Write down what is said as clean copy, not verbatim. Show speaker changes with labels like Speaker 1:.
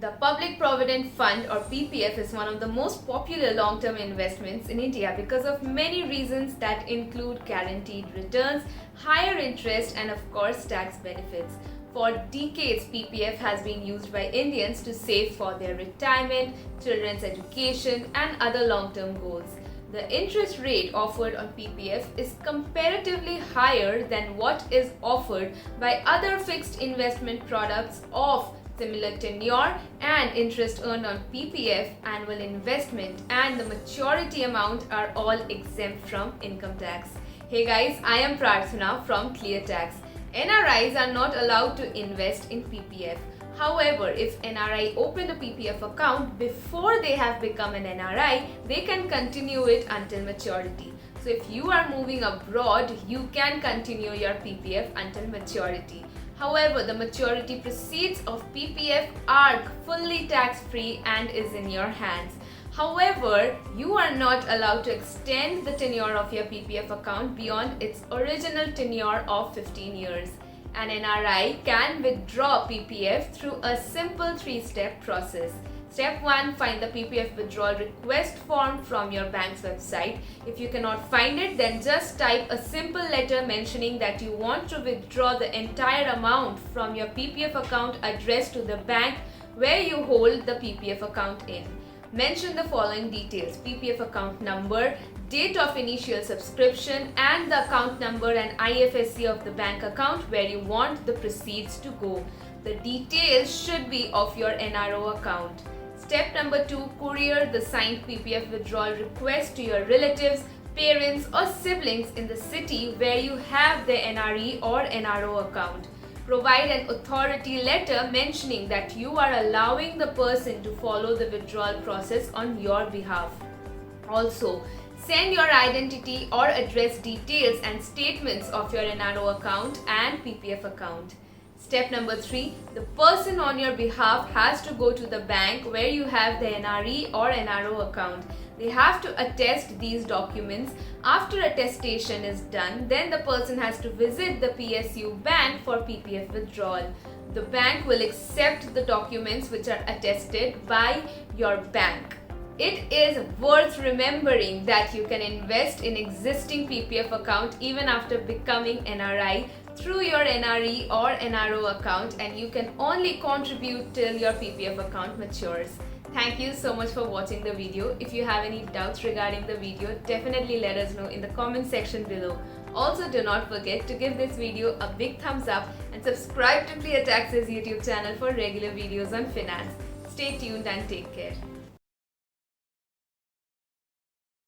Speaker 1: The Public Provident Fund or PPF is one of the most popular long-term investments in India because of many reasons that include guaranteed returns, higher interest and of course tax benefits. For decades, PPF has been used by Indians to save for their retirement, children's education and other long-term goals. The interest rate offered on PPF is comparatively higher than what is offered by other fixed investment products of similar tenure, and interest earned on PPF, annual investment and the maturity amount are all exempt from income tax. Hey guys, I am Prarthana from ClearTax. NRIs are not allowed to invest in PPF. However, if NRI open a PPF account before they have become an NRI, they can continue it until maturity. So if you are moving abroad, you can continue your PPF until maturity. However, the maturity proceeds of PPF are fully tax-free and is in your hands. However, you are not allowed to extend the tenure of your PPF account beyond its original tenure of 15 years. An NRI can withdraw PPF through a simple 3-step process. Step 1. Find the PPF withdrawal request form from your bank's website. If you cannot find it, then just type a simple letter mentioning that you want to withdraw the entire amount from your PPF account addressed to the bank where you hold the PPF account in. Mention the following details: PPF account number, date of initial subscription and the account number and IFSC of the bank account where you want the proceeds to go. The details should be of your NRO account. Step number 2. Courier the signed PPF withdrawal request to your relatives, parents or siblings in the city where you have the NRE or NRO account. Provide an authority letter mentioning that you are allowing the person to follow the withdrawal process on your behalf. Also, send your identity or address details and statements of your NRO account and PPF account. Step number 3. The person on your behalf has to go to the bank where you have the NRE or NRO account. They have to attest these documents. After attestation is done, then the person has to visit the PSU bank for PPF withdrawal. The bank will accept the documents which are attested by your bank. It is worth remembering that you can invest in existing PPF account even after becoming NRI through your NRE or NRO account, and you can only contribute till your PPF account matures. Thank you so much for watching the video. If you have any doubts regarding the video, definitely let us know in the comment section below. Also, do not forget to give this video a big thumbs up and subscribe to ClearTax's YouTube channel for regular videos on finance. Stay tuned and take care.